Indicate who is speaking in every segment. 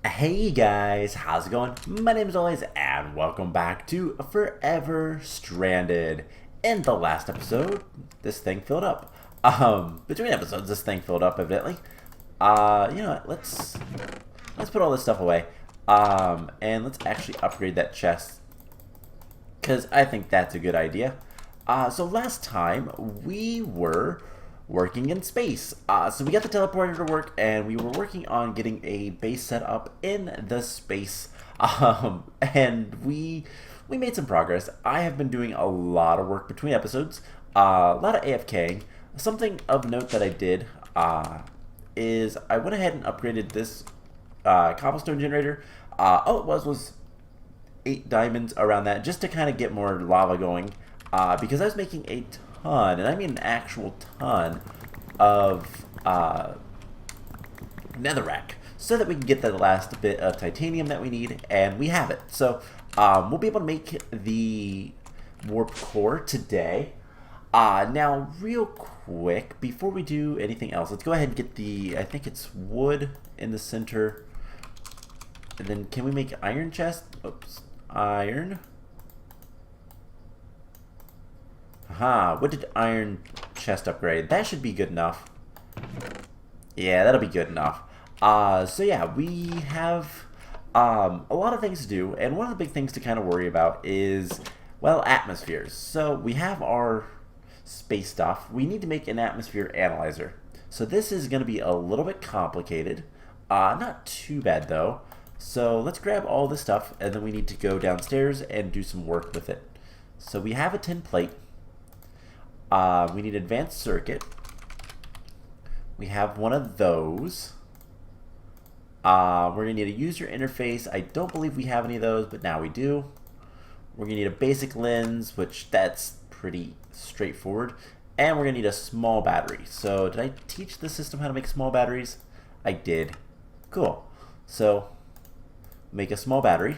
Speaker 1: Hey guys, how's it going? My name is always, and welcome back to Forever Stranded. In the last episode, this thing filled up. Between episodes, this thing filled up evidently. You know what? Let's put all this stuff away. And let's actually upgrade that chest because I think that's a good idea. So last time we were working in space. So we got the teleporter to work, and we were working on getting a base set up in the space. And we made some progress. I have been doing a lot of work between episodes, a lot of AFKing. Something of note that I did is I went ahead and upgraded this cobblestone generator. All it was 8 diamonds around that, just to kind of get more lava going, because I was making a ton, and I mean an actual ton, of netherrack, so that we can get the last bit of titanium that we need, and we have it. So we'll be able to make the warp core today. Now, real quick, before we do anything else, let's go ahead and get the, I think it's wood in the center. And then can we make iron chest? Oops. Iron. Aha, what did iron chest upgrade? That should be good enough. Yeah, that'll be good enough. So yeah, we have a lot of things to do, and one of the big things to kind of worry about is, well, atmospheres. So we have our space stuff. We need to make an atmosphere analyzer. So this is going to be a little bit complicated. Not too bad though. So let's grab all this stuff, and then we need to go downstairs and do some work with it. So we have a tin plate. We need advanced circuit. We have one of those. We're going to need a user interface. I don't believe we have any of those, but now we do. We're going to need a basic lens, which that's pretty straightforward. And we're going to need a small battery. So did I teach the system how to make small batteries? I did. Cool. So make a small battery.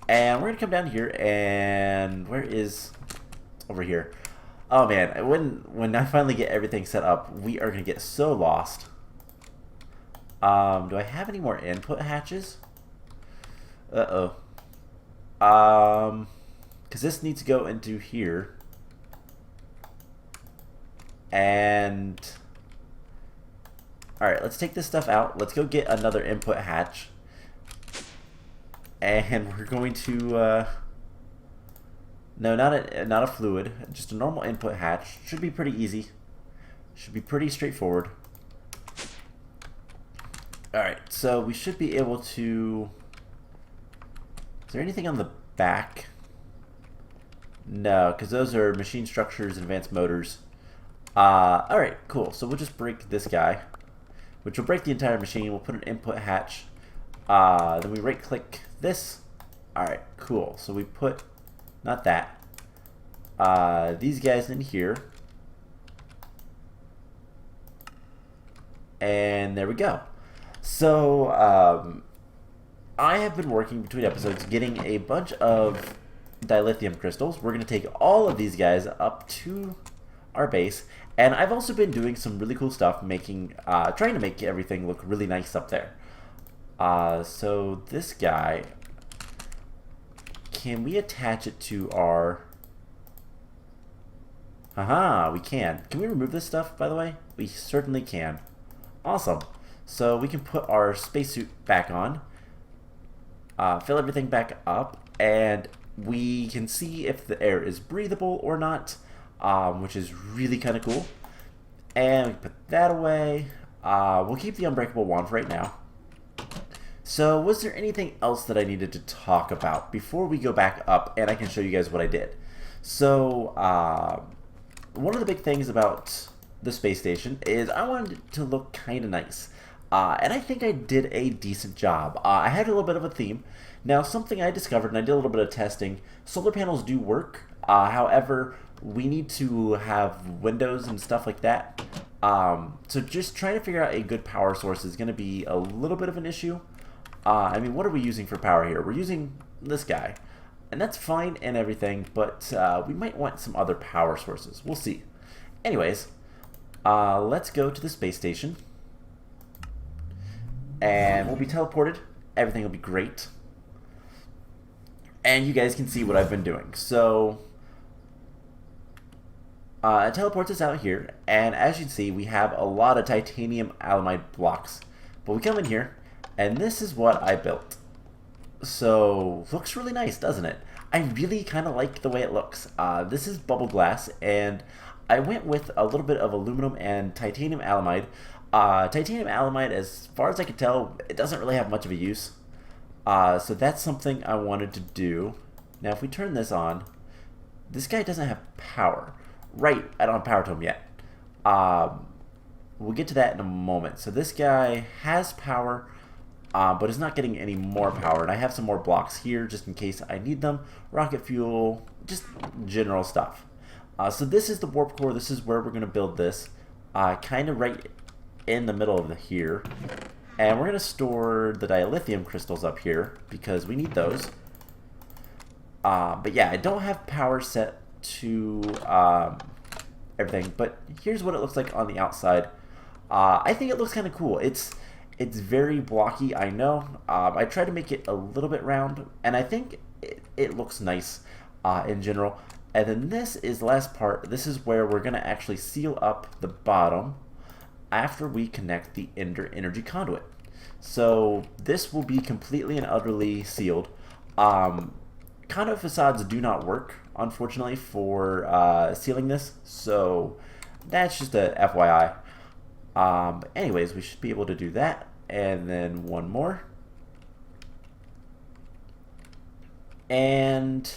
Speaker 1: And we're going to come down here, and where is... over here. Oh man, when I finally get everything set up, we are going to get so lost. Do I have any more input hatches? Uh-oh. Because this needs to go into here. And... alright, let's take this stuff out. Let's go get another input hatch. And we're going to... no, not a fluid, just a normal input hatch. Should be pretty easy. Should be pretty straightforward. Alright, so we should be able to... is there anything on the back? No, because those are machine structures and advanced motors. Alright, cool. So we'll just break this guy, which will break the entire machine. We'll put an input hatch. Then we right-click this. Alright, cool. So we put... not that. These guys in here. And there we go. So, I have been working between episodes getting a bunch of dilithium crystals. We're going to take all of these guys up to our base. And I've also been doing some really cool stuff, making, trying to make everything look really nice up there. So this guy... can we attach it to our... aha, we can. Can we remove this stuff, by the way? We certainly can. Awesome. So we can put our spacesuit back on, fill everything back up, and we can see if the air is breathable or not, which is really kind of cool. And we put that away. We'll keep the unbreakable wand for right now. So, was there anything else that I needed to talk about before we go back up and I can show you guys what I did? So, one of the big things about the space station is I wanted it to look kind of nice. And I think I did a decent job. I had a little bit of a theme. Now, something I discovered, and I did a little bit of testing, solar panels do work. However, we need to have windows and stuff like that. So just trying to figure out a good power source is going to be a little bit of an issue. I mean, what are we using for power here? We're using this guy, and that's fine and everything, but we might want some other power sources. We'll see. Anyways, let's go to the space station, and we'll be teleported, everything will be great. And you guys can see what I've been doing. So it teleports us out here, and as you can see, we have a lot of titanium alamide blocks. But we come in here, and this is what I built. So looks really nice, doesn't it? I really kind of like the way it looks. This is bubble glass, and I went with a little bit of aluminum and titanium alamide. Titanium alamide, as far as I can tell, it doesn't really have much of a use. So that's something I wanted to do. Now if we turn this on, this guy doesn't have power. Right, I don't have power to him yet. We'll get to that in a moment. So this guy has power, but is not getting any more power. And I have some more blocks here just in case I need them. Rocket fuel, just general stuff. So this is the warp core. This is where we're going to build this. Kind of right in the middle of here. And we're going to store the dilithium crystals up here because we need those. But yeah, I don't have power set to everything. But here's what it looks like on the outside. I think it looks kind of cool. It's very blocky, I know. I tried to make it a little bit round, and I think it looks nice in general. And then this is the last part. This is where we're going to actually seal up the bottom after we connect the Ender energy conduit. So this will be completely and utterly sealed. Conduit facades do not work, unfortunately, for sealing this, so that's just a FYI. Anyways, we should be able to do that, and then one more. And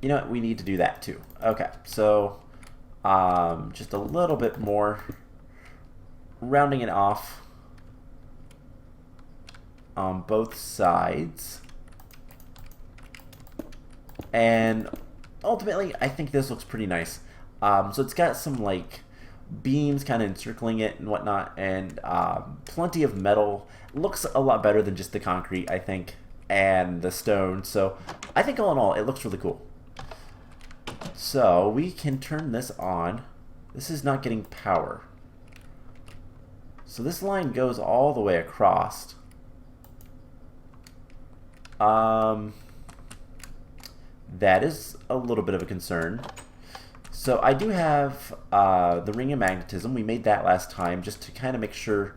Speaker 1: you know what? We need to do that too. Okay, so just a little bit more, rounding it off on both sides. And ultimately, I think this looks pretty nice. So it's got some like beams kind of encircling it and whatnot, and plenty of metal. Looks a lot better than just the concrete, I think, and the stone. So I think all in all, it looks really cool. So we can turn this on. This is not getting power. So this line goes all the way across. That is a little bit of a concern. So I do have the ring of magnetism. We made that last time just to kind of make sure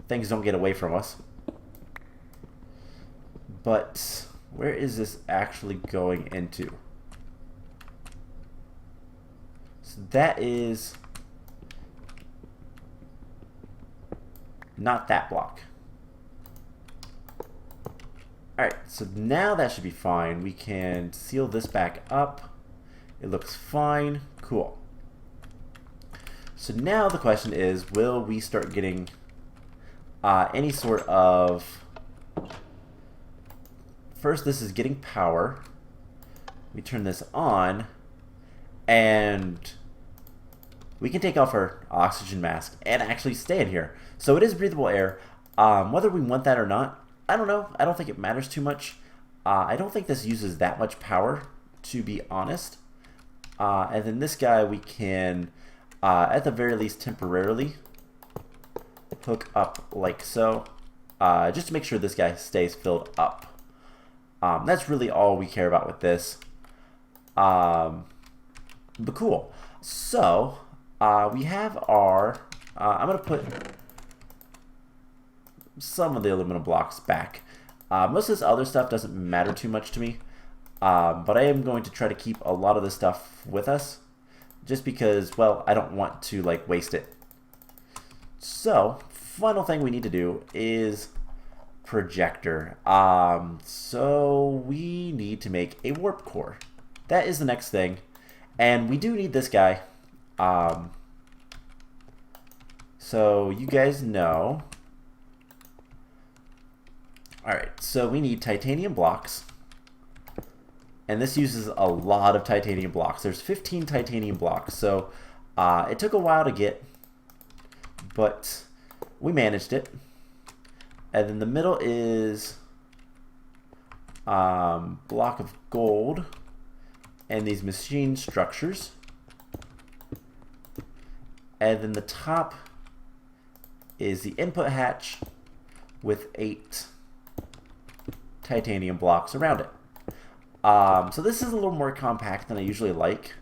Speaker 1: things don't get away from us. But where is this actually going into? So that is not that block. Alright, so now that should be fine. We can seal this back up. It looks fine. Cool. So now the question is, will we start getting any sort of... First, this is getting power. We turn this on, and we can take off our oxygen mask and actually stay in here. So it is breathable air. Whether we want that or not, I don't know. I don't think it matters too much. I don't think this uses that much power, to be honest. And then this guy we can, at the very least temporarily, hook up like so, just to make sure this guy stays filled up. That's really all we care about with this. But cool. So, we have our, I'm going to put some of the aluminum blocks back. Most of this other stuff doesn't matter too much to me, but I am going to try to keep a lot of this stuff with us, just because, well, I don't want to like waste it. So, final thing we need to do is projector. So we need to make a warp core. That is the next thing, and we do need this guy. So you guys know. Alright, so we need titanium blocks, and this uses a lot of titanium blocks. There's 15 titanium blocks, so it took a while to get, but we managed it. And then the middle is block of gold and these machine structures. And then the top is the input hatch with 8 titanium blocks around it. So this is a little more compact than I usually like,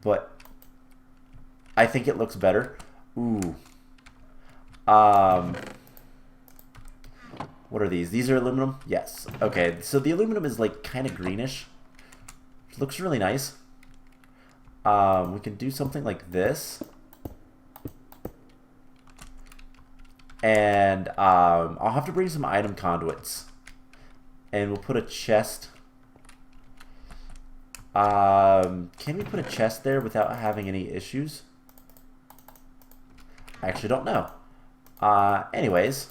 Speaker 1: but I think it looks better. Ooh. What are these? These are aluminum? Yes. Okay, so the aluminum is like kind of greenish. It looks really nice. We can do something like this. And I'll have to bring some item conduits. And we'll put a chest. Can we put a chest there without having any issues? I actually don't know. Anyways,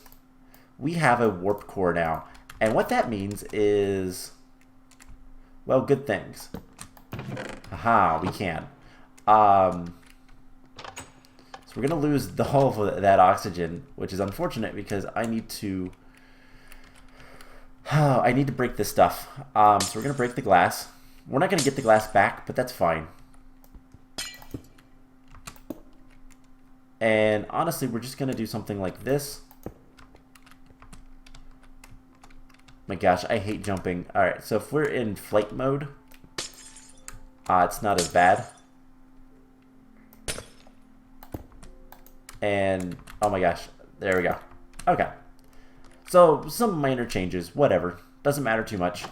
Speaker 1: we have a warp core now. And what that means is, well, good things. Haha, we can. So we're going to lose all of that oxygen, which is unfortunate because I need to break this stuff. So we're going to break the glass. We're not going to get the glass back, but that's fine. And honestly, we're just going to do something like this. My gosh, I hate jumping. Alright, so if we're in flight mode, it's not as bad. And, oh my gosh, there we go. Okay. So, some minor changes, whatever. Doesn't matter too much.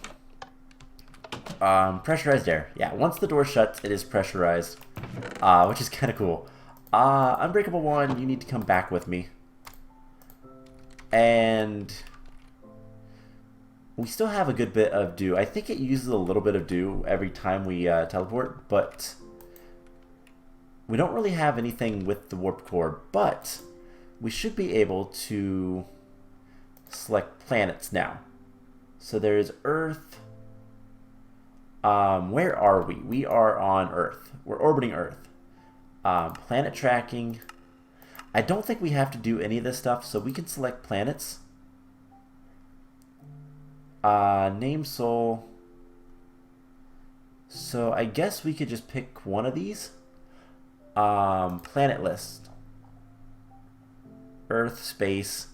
Speaker 1: Pressurized air. Yeah, once the door shuts, it is pressurized, which is kind of cool. Unbreakable one, you need to come back with me. And we still have a good bit of dew. I think it uses a little bit of dew every time we teleport, but we don't really have anything with the warp core, but we should be able to select planets now. So there's Earth. Where are we? We are on Earth. We're orbiting Earth. Planet tracking. I don't think we have to do any of this stuff, so we can select planets. Name Sol. So I guess we could just pick one of these. Planet list. Earth, space.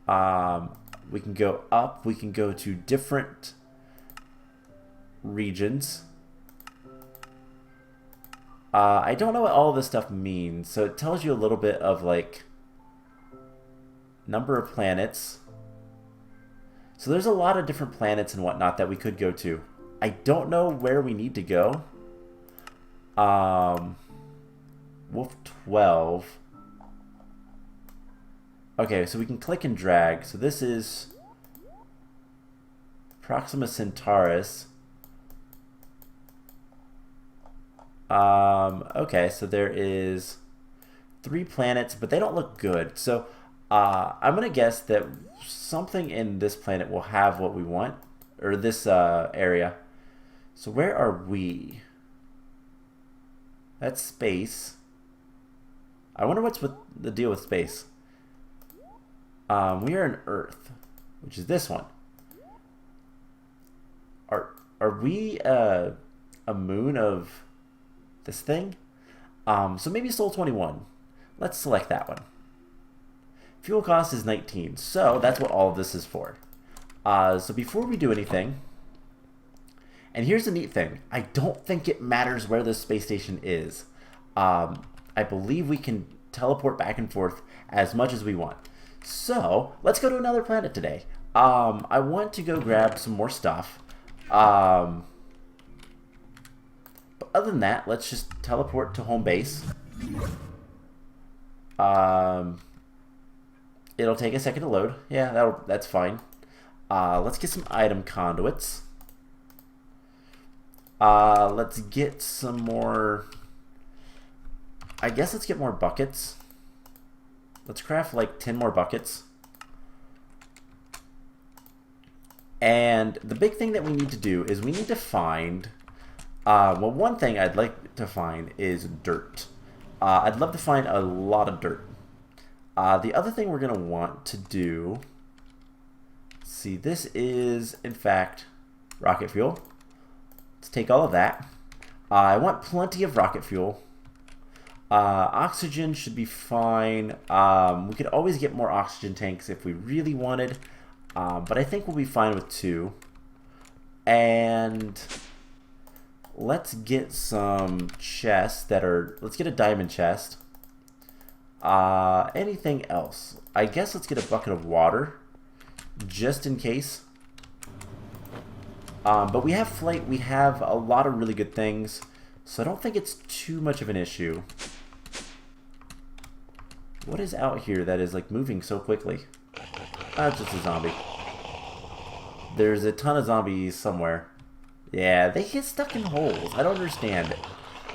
Speaker 1: We can go up. We can go to different regions. I don't know what all of this stuff means, so it tells you a little bit of like number of planets. So there's a lot of different planets and whatnot that we could go to. I don't know where we need to go. Wolf 12. Okay, so we can click and drag. So this is Proxima Centaurus. Okay, so there is 3 planets, but they don't look good. So I'm gonna guess that something in this planet will have what we want, or this area. So where are we? That's space. I wonder what's with the deal with space. We are in Earth, which is this one. Are we a moon of this thing? So maybe Sol 21. Let's select that one. Fuel cost is 19, so that's what all of this is for. So before we do anything, and here's the neat thing, I don't think it matters where this space station is. I believe we can teleport back and forth as much as we want. So let's go to another planet today. I want to go grab some more stuff. But other than that, let's just teleport to home base. It'll take a second to load. Yeah, that's fine. Let's get some item conduits. Let's get some more. I guess let's get more buckets. Let's craft like 10 more buckets. And the big thing that we need to do is we need to find. Well, one thing I'd like to find is dirt. I'd love to find a lot of dirt. The other thing we're going to want to do. See, this is, in fact, rocket fuel. Let's take all of that. I want plenty of rocket fuel. Oxygen should be fine. We could always get more oxygen tanks if we really wanted, but I think we'll be fine with 2. And let's get some chests that are... Let's get a diamond chest. Anything else? I guess let's get a bucket of water, just in case. But we have flight. We have a lot of really good things, so I don't think it's too much of an issue. What is out here that is like moving so quickly? It's just a zombie. There's a ton of zombies somewhere. Yeah, they get stuck in holes. I don't understand it.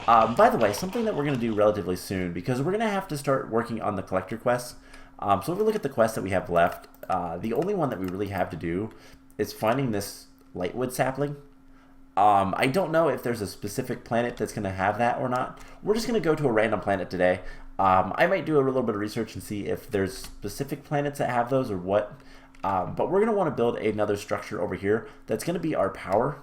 Speaker 1: By the way, something that we're going to do relatively soon, because we're going to have to start working on the collector quests. So if we look at the quests that we have left, the only one that we really have to do is finding this lightwood sapling. I don't know if there's a specific planet that's going to have that or not. We're just going to go to a random planet today. I might do a little bit of research and see if there's specific planets that have those or what. But we're going to want to build another structure over here that's going to be our power.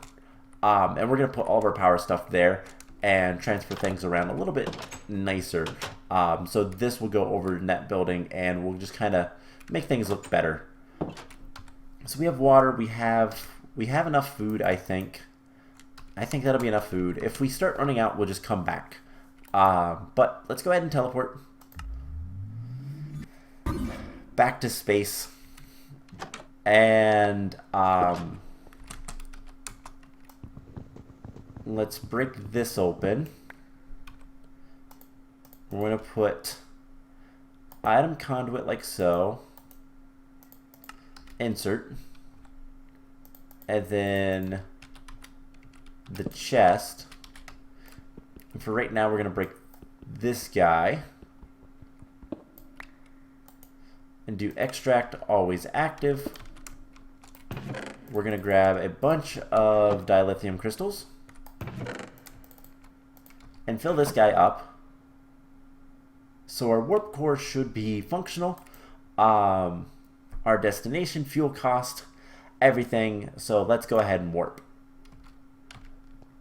Speaker 1: And we're going to put all of our power stuff there and transfer things around a little bit nicer. So this will go over in that building and we'll just kind of make things look better. So we have water, we have enough food, I think. I think that'll be enough food. If we start running out, we'll just come back. But let's go ahead and teleport back to space. And let's break this open. We're going to put item conduit like so. Insert. And then the chest. And for right now, we're going to break this guy. And do extract always active. We're going to grab a bunch of dilithium crystals. And fill this guy up. So our warp core should be functional. Our destination, fuel cost, everything. So let's go ahead and warp.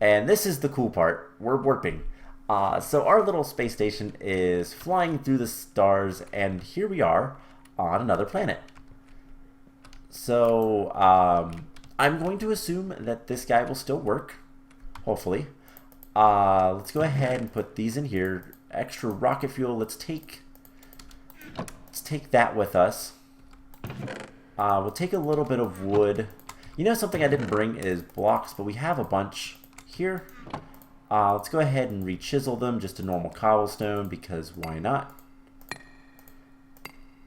Speaker 1: And this is the cool part. We're warping. So our little space station is flying through the stars, and here we are on another planet. So I'm going to assume that this guy will still work, hopefully. Let's go ahead and put these in here. Extra rocket fuel. Let's take that with us. We'll take a little bit of wood. You know, something I didn't bring is blocks, but we have a bunch here. Let's go ahead and re-chisel them just to normal cobblestone, because why not?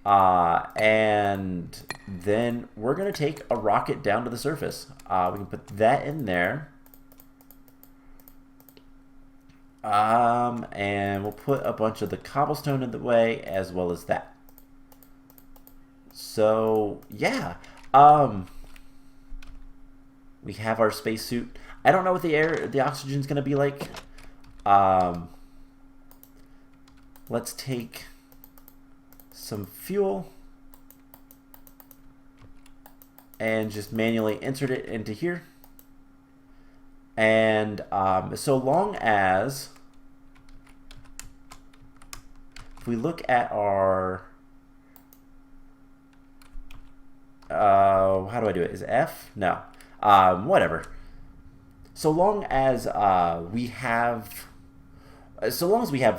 Speaker 1: And then we're going to take a rocket down to the surface. We can put that in there. And we'll put a bunch of the cobblestone in the way as well as that. So, yeah. We have our spacesuit. I don't know what the oxygen's going to be like. Let's take some fuel and just manually insert it into here. And so long as, if we look at our, how do I do it? Is it F? No. Whatever. So long as we have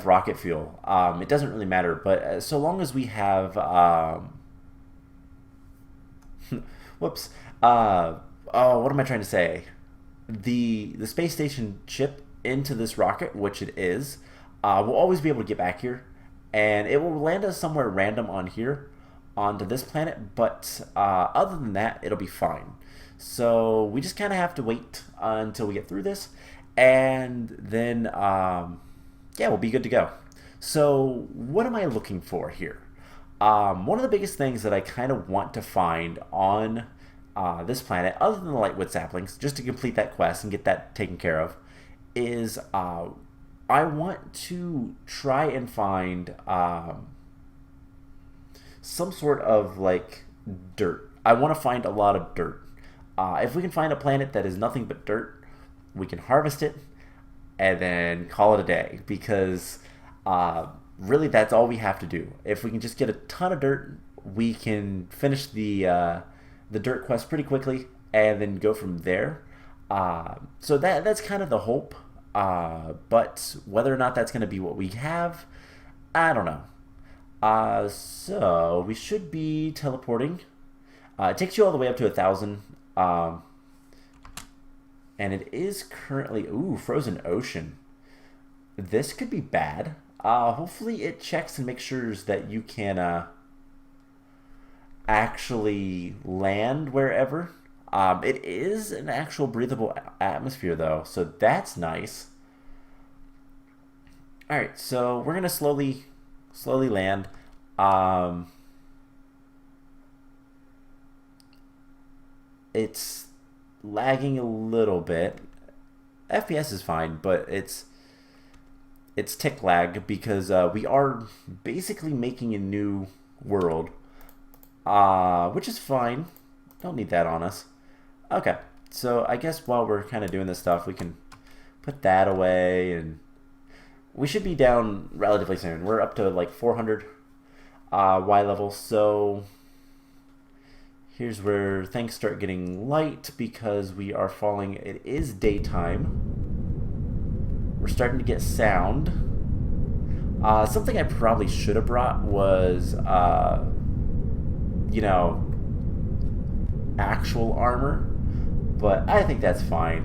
Speaker 1: rocket fuel, it doesn't really matter. But so long as we have, whoops. Oh, what am I trying to say? The space station chip into this rocket, which it is, we'll always be able to get back here, and it will land us somewhere random on here, onto this planet. But other than that, it'll be fine. So we just kind of have to wait until we get through this, and then yeah, we'll be good to go. So what am I looking for here? One of the biggest things that I kind of want to find on this planet, other than the lightwood saplings, just to complete that quest and get that taken care of, is I want to try and find some sort of like dirt. I want to find a lot of dirt. If we can find a planet that is nothing but dirt, we can harvest it and then call it a day, because Uh, really, that's all we have to do. If we can just get a ton of dirt, we can finish the dirt quest pretty quickly, and then go from there. So that's kind of the hope. But whether or not that's going to be what we have, I don't know. So we should be teleporting. It takes you all the way up to 1,000. And it is currently, ooh, frozen ocean. This could be bad. Hopefully it checks and makes sure that you can actually land wherever. It is an actual breathable atmosphere though, so that's nice. All right, so we're gonna slowly land. Um, it's lagging a little bit. FPS is fine, but it's tick lag because we are basically making a new world, which is fine. Don't need that on us. Okay, so I guess while we're kind of doing this stuff, we can put that away, and we should be down relatively soon. We're up to like 400 Y level, so here's where things start getting light because we are falling. It is daytime. We're starting to get sound. Something I probably should have brought was, you know, actual armor, but I think that's fine.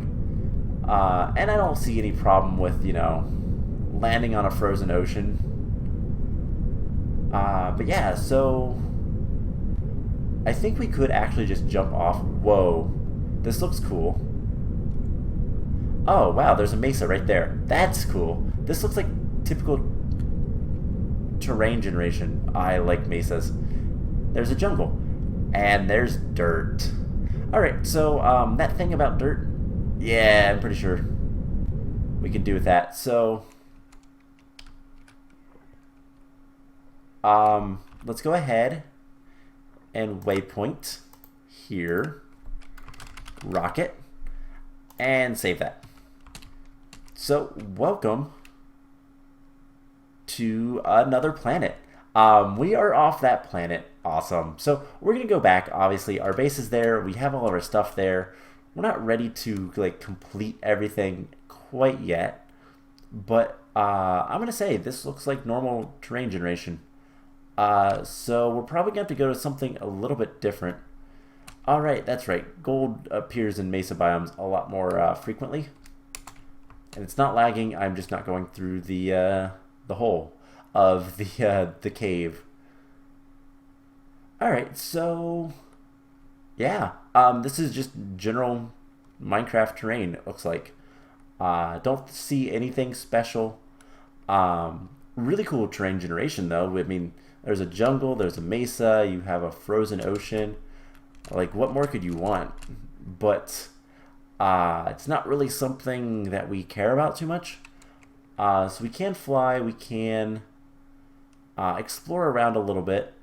Speaker 1: And I don't see any problem with, you know, landing on a frozen ocean. But yeah, so I think we could actually just jump off. Whoa, this looks cool. Oh wow, there's a mesa right there. That's cool. This looks like typical terrain generation. I like mesas. There's a jungle, and there's dirt. All right, so that thing about dirt, yeah, I'm pretty sure we can do with that. So let's go ahead and waypoint here, rocket, and save that. So welcome to another planet. We are off that planet. Awesome. So we're gonna go back. Obviously, our base is there. We have all of our stuff there. We're not ready to like complete everything quite yet, but I'm gonna say this looks like normal terrain generation. So we're probably gonna have to go to something a little bit different. All right, that's right. Gold appears in mesa biomes a lot more frequently, and it's not lagging. I'm just not going through the hole of the cave. All right, so yeah, this is just general Minecraft terrain. It looks like. Don't see anything special. Really cool terrain generation though. I mean, there's a jungle, there's a mesa, you have a frozen ocean. Like, what more could you want? But it's not really something that we care about too much. So we can fly, we can explore around a little bit.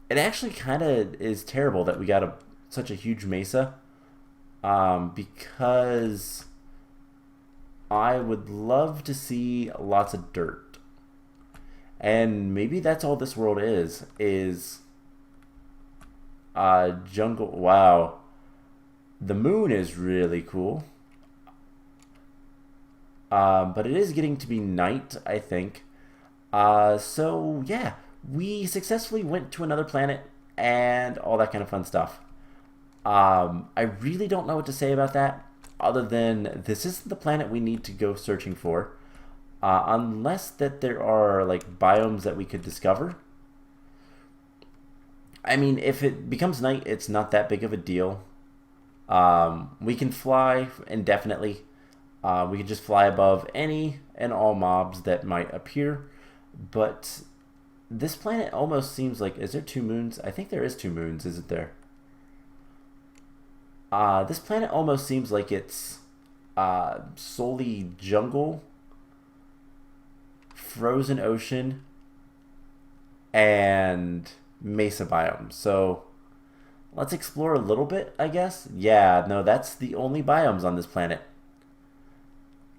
Speaker 1: It actually kind of is terrible that we got such a huge mesa, because I would love to see lots of dirt. And maybe that's all this world is jungle. Wow. The moon is really cool. But it is getting to be night, I think. So yeah, we successfully went to another planet and all that kind of fun stuff. I really don't know what to say about that, other than this isn't the planet we need to go searching for, unless that there are like biomes that we could discover. I mean, if it becomes night, it's not that big of a deal. We can fly indefinitely. We can just fly above any and all mobs that might appear. But this planet almost seems like, is there two moons? I think there is two moons, isn't there? This planet almost seems like it's solely jungle, frozen ocean, and mesa biome. So let's explore a little bit, I guess. Yeah, no, that's the only biomes on this planet.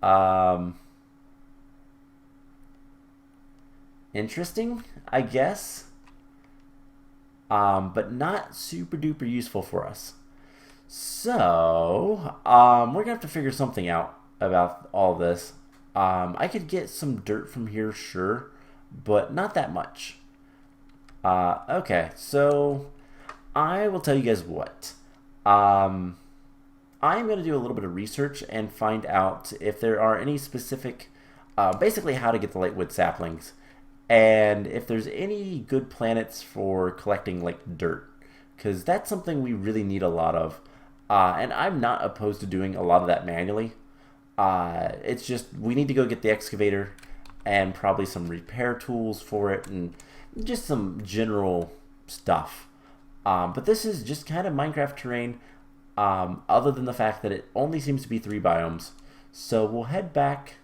Speaker 1: Um, interesting, I guess. But not super duper useful for us. So, we're gonna have to figure something out about all this. I could get some dirt from here, sure, but not that much. Okay, so I will tell you guys what. I'm going to do a little bit of research and find out if there are any specific, basically how to get the lightwood saplings, and if there's any good planets for collecting like dirt, because that's something we really need a lot of. And I'm not opposed to doing a lot of that manually. It's just we need to go get the excavator and probably some repair tools for it and just some general stuff. But this is just kind of Minecraft terrain, other than the fact that it only seems to be 3 biomes. So we'll head back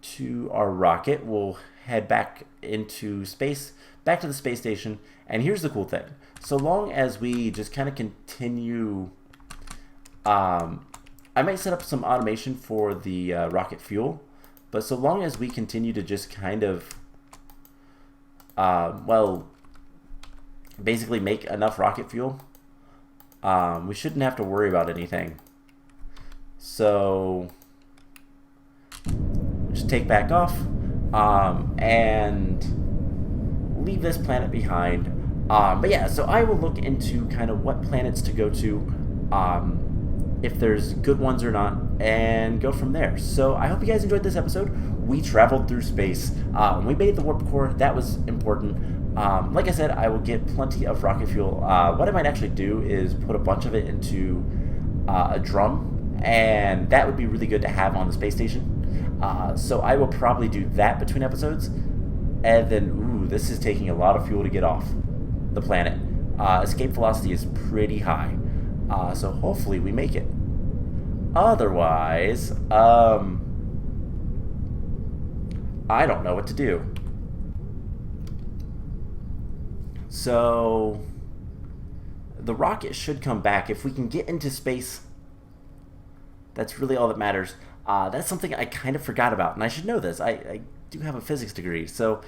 Speaker 1: to our rocket. We'll head back into space, back to the space station. And here's the cool thing. So long as we just kind of continue... I might set up some automation for the rocket fuel, but so long as we continue to just kind of, well, basically make enough rocket fuel, we shouldn't have to worry about anything. So, just take back off, and leave this planet behind. But yeah, so I will look into kind of what planets to go to, if there's good ones or not, and go from there. So I hope you guys enjoyed this episode. We traveled through space. We made the warp core. That was important. Like I said, I will get plenty of rocket fuel. What I might actually do is put a bunch of it into a drum, and that would be really good to have on the space station. So I will probably do that between episodes. And then, ooh, this is taking a lot of fuel to get off the planet. Escape velocity is pretty high. So hopefully we make it. Otherwise, I don't know what to do. So the rocket should come back. If we can get into space, that's really all that matters. That's something I kind of forgot about, and I should know this. I do have a physics degree. So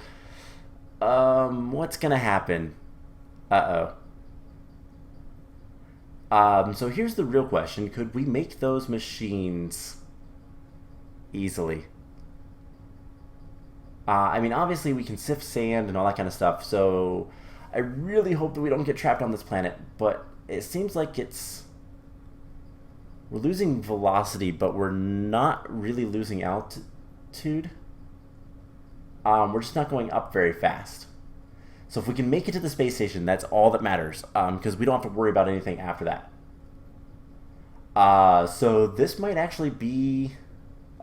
Speaker 1: what's going to happen? Uh-oh. So here's the real question. Could we make those machines easily? I mean, obviously we can sift sand and all that kind of stuff, so I really hope that we don't get trapped on this planet, but it seems like we're losing velocity, but we're not really losing altitude. We're just not going up very fast. So if we can make it to the space station, that's all that matters, because we don't have to worry about anything after that. So this might actually be...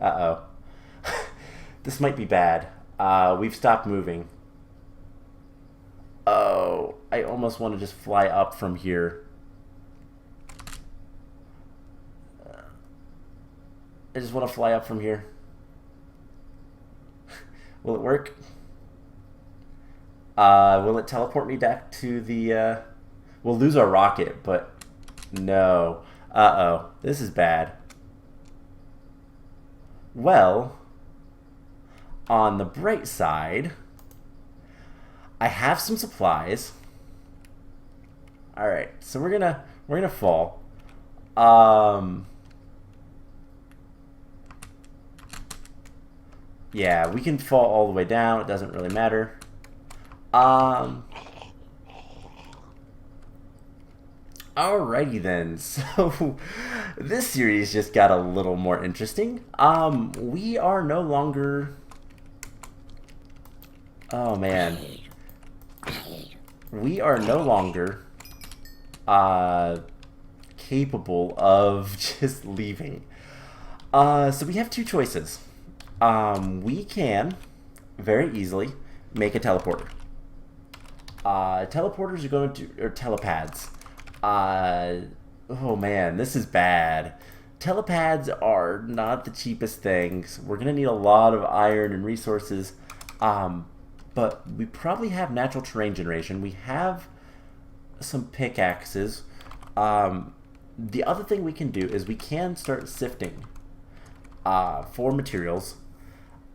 Speaker 1: Uh-oh. This might be bad. We've stopped moving. Oh, I almost want to just fly up from here. I just want to fly up from here. Will it work? Will it teleport me back to the, we'll lose our rocket, but no. Uh-oh, this is bad. Well, on the bright side, I have some supplies. Alright, so we're gonna fall. Yeah, we can fall all the way down, it doesn't really matter. Alrighty then, so this series just got a little more interesting. We are no longer... Oh man. We are no longer capable of just leaving. So we have two choices. We can very easily make a teleporter. Teleporters are going to, or telepads. Oh man, this is bad. Telepads are not the cheapest things. We're gonna need a lot of iron and resources. But we probably have natural terrain generation. We have some pickaxes. The other thing we can do is we can start sifting. for materials.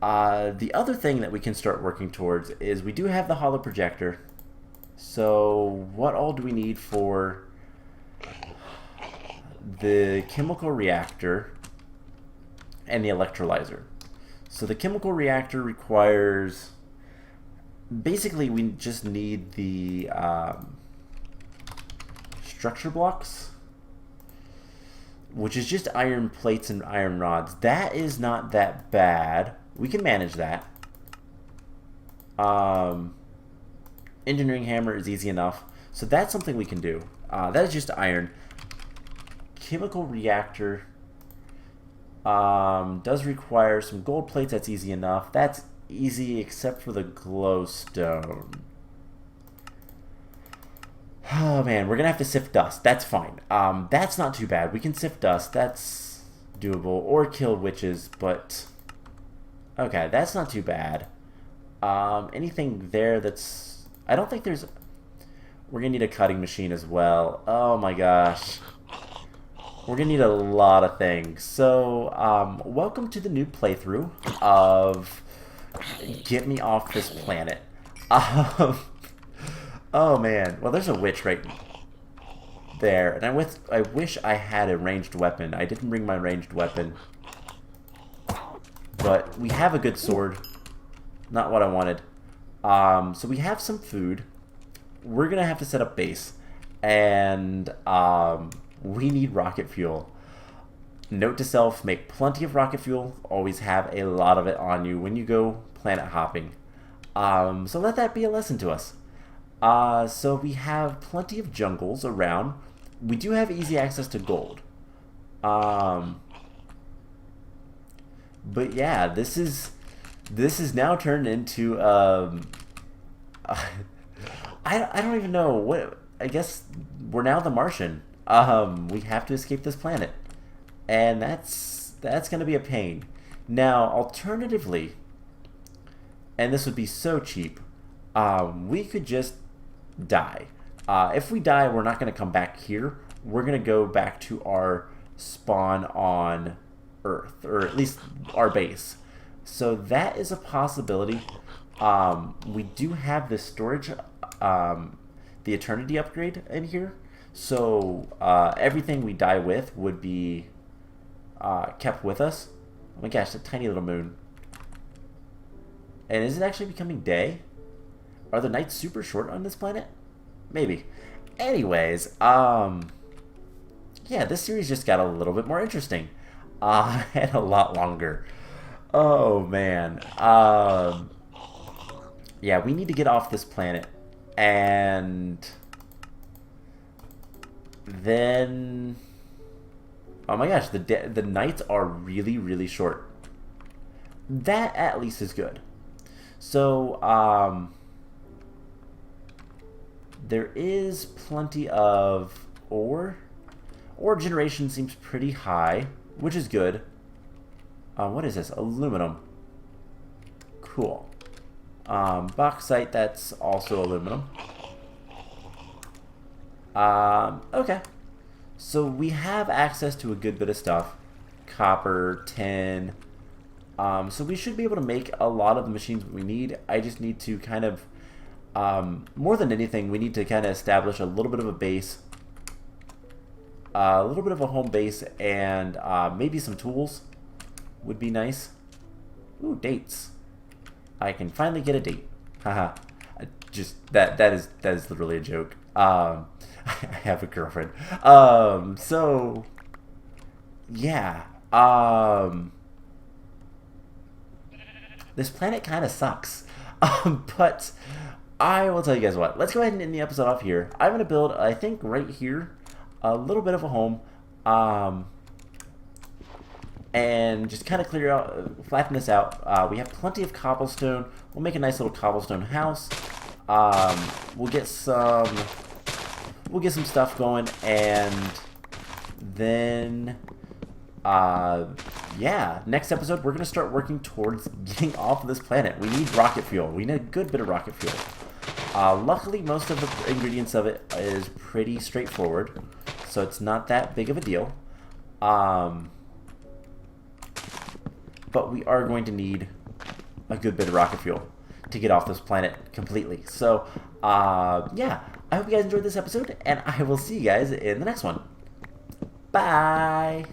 Speaker 1: The other thing that we can start working towards is we do have the holo projector. So what all do we need for the chemical reactor and the electrolyzer? So the chemical reactor requires, basically we just need the structure blocks, which is just iron plates and iron rods. That is not that bad. We can manage that. Engineering hammer is easy enough. So that's something we can do. That is just iron. Chemical reactor does require some gold plates. That's easy enough. That's easy except for the glowstone. Oh man, we're gonna have to sift dust. That's fine. That's not too bad. We can sift dust. That's doable. Or kill witches, but okay, that's not too bad. Anything there that's... I don't think there's... We're gonna need a cutting machine as well. Oh my gosh. We're gonna need a lot of things. So, welcome to the new playthrough of Get Me Off This Planet. Oh man, well there's a witch right there, and I wish I had a ranged weapon. I didn't bring my ranged weapon, but we have a good sword. Not what I wanted. So we have some food. We're gonna have to set up base, and we need rocket fuel. Note to self, make plenty of rocket fuel. Always have a lot of it on you when you go planet hopping. So let that be a lesson to us. So we have plenty of jungles around. We do have easy access to gold. But yeah, this is now turned into I don't even know what. I guess we're now the Martian. We have to escape this planet, and that's gonna be a pain. Now, alternatively, and this would be so cheap, we could just die. If we die, we're not going to come back here. We're going to go back to our spawn on Earth, or at least our base. So that is a possibility. We do have the storage, the Eternity upgrade in here. So everything we die with would be kept with us. Oh my gosh, that tiny little moon. And is it actually becoming day? Are the nights super short on this planet? Maybe. Anyways, yeah, this series just got a little bit more interesting. And a lot longer. Oh, man. Yeah, we need to get off this planet. And then... Oh my gosh, the nights are really, really short. That at least is good. So, there is plenty of ore. Ore generation seems pretty high, which is good. What is this? Aluminum. Cool. Bauxite, that's also aluminum. Okay. So we have access to a good bit of stuff. Copper, tin. So we should be able to make a lot of the machines we need. I just need to kind of, more than anything, we need to kind of establish a little bit of a base. A little bit of a home base, and maybe some tools would be nice. Ooh, dates. I can finally get a date. Haha. Just that is literally a joke. I have a girlfriend. So yeah. This planet kind of sucks. But I will tell you guys what. Let's go ahead and end the episode off here. I'm gonna build, I think, right here, a little bit of a home. And just kind of clear out, flatten this out. We have plenty of cobblestone. We'll make a nice little cobblestone house. We'll get some stuff going, and then yeah, next episode we're gonna start working towards getting off of this planet. We need rocket fuel. We need a good bit of rocket fuel. Luckily, most of the ingredients of it is pretty straightforward, so it's not that big of a deal. but we are going to need a good bit of rocket fuel to get off this planet completely. So, yeah, I hope you guys enjoyed this episode, and I will see you guys in the next one. Bye!